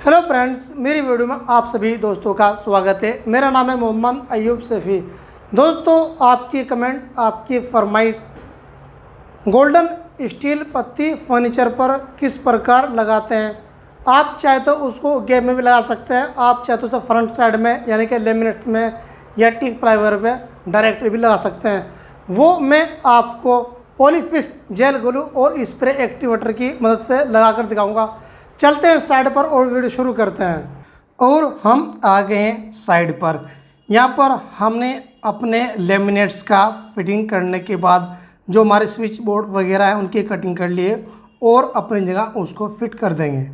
Hello friends, मेरी video में आप सभी दोस्तों का स्वागत है। मेरा नाम है मोहम्मद अयूब सफ़ी। दोस्तों, आपकी कमेंट, आपकी फरमाइश गोल्डन स्टील पत्ती फर्नीचर पर किस प्रकार लगाते हैं। आप चाहे तो उसको गैप में भी लगा सकते हैं, आप चाहे तो उसे फ्रंट साइड में यानी कि लेमिनेट्स में या टिक प्लाईवुड पे डायरेक्ट भी लगा सकते हैं। वो मैं आपको पॉलीफिक्स जेल ग्लू और स्प्रे एक्टिवेटर की मदद से लगा कर दिखाऊँगा। चलते हैं साइड पर और वीडियो शुरू करते हैं। और हम आ गए हैं साइड पर। यहाँ पर हमने अपने लेमिनेट्स का फिटिंग करने के बाद जो हमारे स्विच बोर्ड वगैरह हैं उनकी कटिंग कर लिए और अपनी जगह उसको फिट कर देंगे।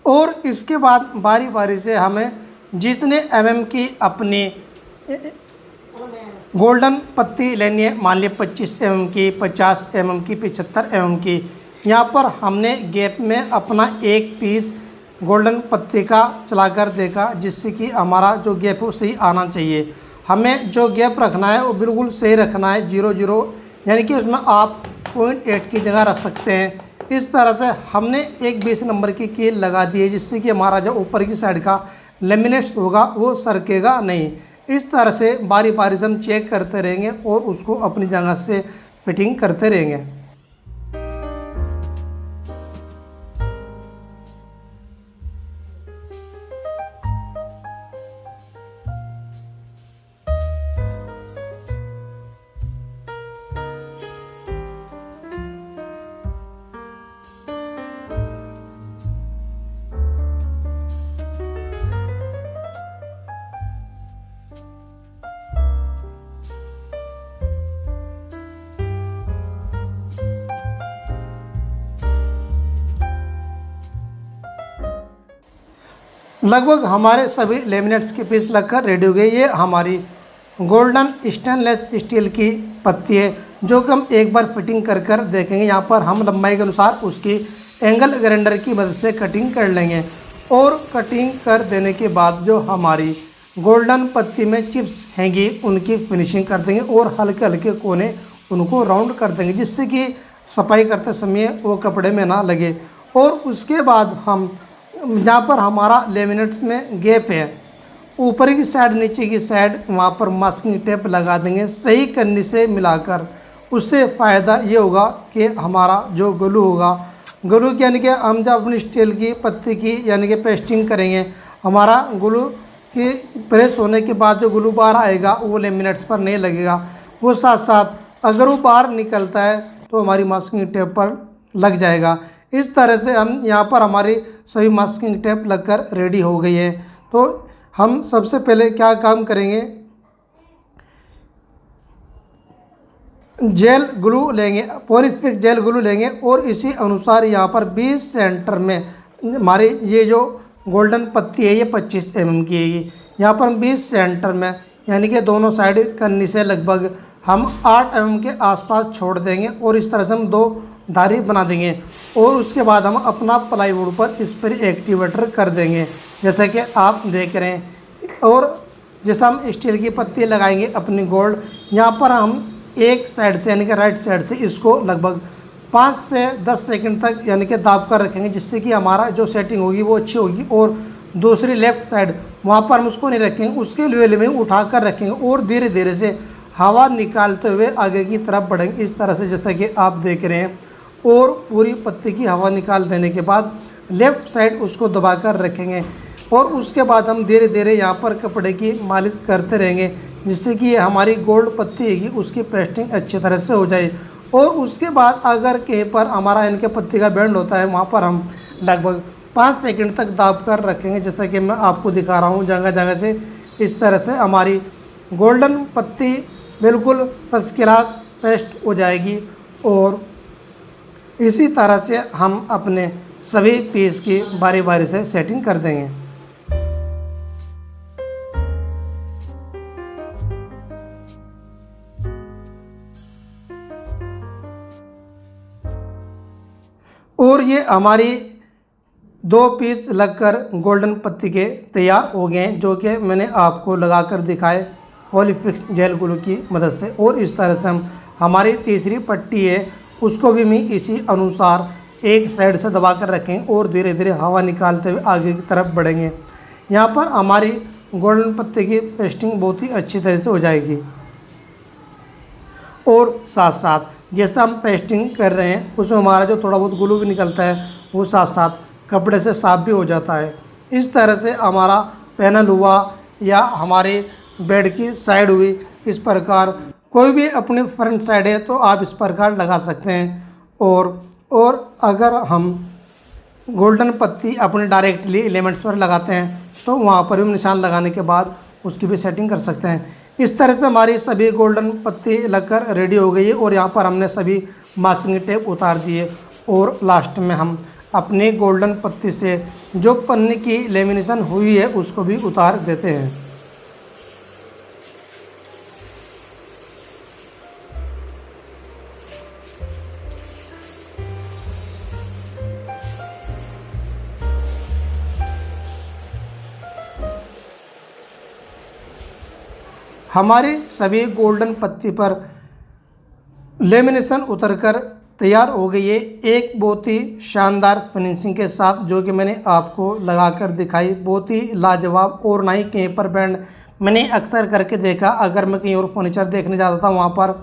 और इसके बाद बारी बारी से हमें जितने mm की अपनी गोल्डन पत्ती लेनी है, मान लिया 25 mm की, 50 mm की, 75 mm की, यहाँ पर हमने गैप में अपना एक पीस गोल्डन पत्ती का चलाकर देखा, जिससे कि हमारा जो गैप है सही आना चाहिए। हमें जो गैप रखना है वो बिल्कुल सही रखना है, 0-0, यानी कि उसमें आप 0.8 की जगह रख सकते हैं। इस तरह से हमने एक 20 नंबर की कील लगा दी है, जिससे कि हमारा जो ऊपर की साइड का लेमिनेट्स होगा वो सरकेगा नहीं। इस तरह से बारी बारी से हम चेक करते रहेंगे और उसको अपनी जगह से फिटिंग करते रहेंगे। लगभग हमारे सभी लेमिनेट्स के पीस लगकर रेडी हो गए। ये हमारी गोल्डन स्टेनलेस स्टील की पत्ती है, जो कि हम एक बार फिटिंग कर कर देखेंगे। यहाँ पर हम लंबाई के अनुसार उसकी एंगल ग्राइंडर की मदद से कटिंग कर लेंगे। और कटिंग कर देने के बाद जो हमारी गोल्डन पत्ती में चिप्स हैंगी उनकी फिनिशिंग कर देंगे और हल्के हल्के कोने उनको राउंड कर देंगे, जिससे कि सफाई करते समय वो कपड़े में ना लगे। और उसके बाद हम जहाँ पर हमारा लेमिनेट्स में गैप है, ऊपर की साइड नीचे की साइड, वहाँ पर मास्किंग टेप लगा देंगे सही करने से मिलाकर। उससे फ़ायदा ये होगा कि हमारा जो ग्लू होगा, ग्लू यानी कि हम जब अपनी स्टील की पत्ती की यानी कि पेस्टिंग करेंगे, हमारा ग्लू की प्रेस होने के बाद जो ग्लू बाहर आएगा वो लेमिनेट्स पर नहीं लगेगा। वो साथ साथ अगर वो बाहर निकलता है तो हमारी मास्किंग टेप पर लग जाएगा। इस तरह से हम यहाँ पर हमारी सभी मास्किंग टेप लगकर रेडी हो गई है। तो हम सबसे पहले क्या काम करेंगे, जेल ग्लू लेंगे, पॉलीफिक्स जेल ग्लू लेंगे और इसी अनुसार यहाँ पर 20 सेंटर में हमारी ये जो गोल्डन पत्ती है ये 25 mm की है। यहाँ पर हम 20 सेंटर में यानी कि दोनों साइड करने से लगभग हम 8 mm के आसपास छोड़ देंगे और इस तरह से हम 2 धारी बना देंगे। और उसके बाद हम अपना प्लाईवुड पर स्प्रे एक्टिवेटर कर देंगे, जैसा कि आप देख रहे हैं। और जैसे हम स्टील की पत्ती लगाएंगे अपनी गोल्ड, यहाँ पर हम एक साइड से यानी कि राइट साइड से इसको लगभग 5 से 10 सेकंड तक यानी कि दाब कर रखेंगे, जिससे कि हमारा जो सेटिंग होगी वो अच्छी होगी। और दूसरी लेफ़्ट साइड वहाँ पर हम उसको नहीं रखेंगे, उसके लेवल में उठा कर रखेंगे और धीरे धीरे से हवा निकालते हुए आगे की तरफ बढ़ेंगे, इस तरह से जैसा कि आप देख रहे हैं। और पूरी पत्ती की हवा निकाल देने के बाद लेफ़्ट साइड उसको दबाकर रखेंगे और उसके बाद हम धीरे धीरे यहाँ पर कपड़े की मालिश करते रहेंगे, जिससे कि हमारी गोल्ड पत्ती है उसकी पेस्टिंग अच्छी तरह से हो जाए। और उसके बाद अगर कहीं पर हमारा इनके पत्ती का बैंड होता है, वहाँ पर हम लगभग 5 सेकंड तक दाब कर रखेंगे, जैसा कि मैं आपको दिखा रहा हूँ जगह जगह से। इस तरह से हमारी गोल्डन पत्ती बिल्कुल फर्स्ट क्लास पेस्ट हो जाएगी। और इसी तरह से हम अपने सभी पीस की बारी बारी से सेटिंग कर देंगे। और ये हमारी 2 पीस लगकर गोल्डन पत्ती के तैयार हो गए हैं, जो कि मैंने आपको लगाकर दिखाए पॉलीफिक्स जेल ग्लू की मदद से। और इस तरह से हम हमारी तीसरी पट्टी है उसको भी मैं इसी अनुसार एक साइड से दबा कर रखें और धीरे धीरे हवा निकालते हुए आगे की तरफ बढ़ेंगे। यहाँ पर हमारी गोल्डन पत्ते की पेस्टिंग बहुत ही अच्छी तरह से हो जाएगी। और साथ साथ जैसा हम पेस्टिंग कर रहे हैं उसमें हमारा जो थोड़ा बहुत ग्लू भी निकलता है वो साथ साथ कपड़े से साफ भी हो जाता है। इस तरह से हमारा पैनल हुआ या हमारे बेड की साइड हुई, इस प्रकार कोई भी अपनी फ्रंट साइड है तो आप इस प्रकार लगा सकते हैं। और अगर हम गोल्डन पत्ती अपने डायरेक्टली एलिमेंट्स पर लगाते हैं तो वहाँ पर भी निशान लगाने के बाद उसकी भी सेटिंग कर सकते हैं। इस तरह से हमारी सभी गोल्डन पत्ती लगकर रेडी हो गई है और यहाँ पर हमने सभी मास्किंग टेप उतार दिए और लास्ट में हम अपने गोल्डन पत्ती से जो पन्नी की लेमिनेशन हुई है उसको भी उतार देते हैं। हमारी सभी गोल्डन पत्ती पर लेमिनेशन उतरकर तैयार हो गई है एक बहुत ही शानदार फिनिशिंग के साथ, जो कि मैंने आपको लगाकर दिखाई। बहुत ही लाजवाब और ना ही कहीं पर बैंड मैंने अक्सर करके देखा। अगर मैं कहीं और फर्नीचर देखने जाता था वहाँ पर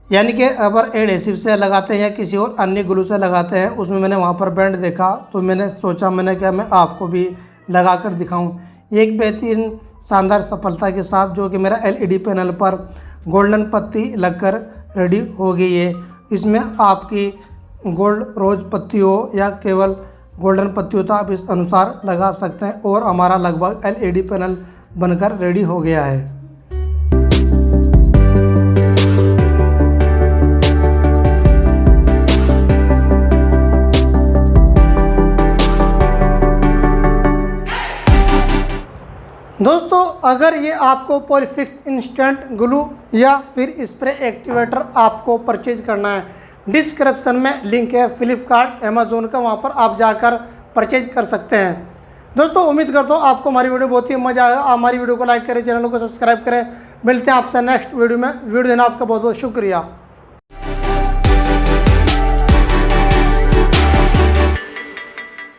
यानी कि अगर एडहेसिव से लगाते हैं या किसी और अन्य ग्लू से लगाते हैं उसमें मैंने वहाँ पर बैंड देखा, तो मैंने सोचा मैंने क्या मैं आपको भी लगा कर दिखाऊँ। एक बेहतरीन शानदार सफलता के साथ जो कि मेरा एलईडी पैनल पर गोल्डन पत्ती लगकर रेडी हो गई है। इसमें आपकी गोल्ड रोज पत्ती हो या केवल गोल्डन पत्ती हो तो आप इस अनुसार लगा सकते हैं और हमारा लगभग एलईडी पैनल बनकर रेडी हो गया है। दोस्तों अगर ये आपको पॉलीफिक्स इंस्टेंट ग्लू या फिर स्प्रे एक्टिवेटर आपको परचेज करना है, डिस्क्रिप्शन में लिंक है फ्लिपकार्ट अमेज़ोन का, वहाँ पर आप जाकर परचेज कर सकते हैं। दोस्तों उम्मीद करता हूँ आपको हमारी वीडियो बहुत ही मज़ा आएगा। हमारी वीडियो को लाइक करें, चैनल को सब्सक्राइब करें। मिलते हैं आपसे नेक्स्ट वीडियो में। वीडियो देना आपका बहुत बहुत शुक्रिया।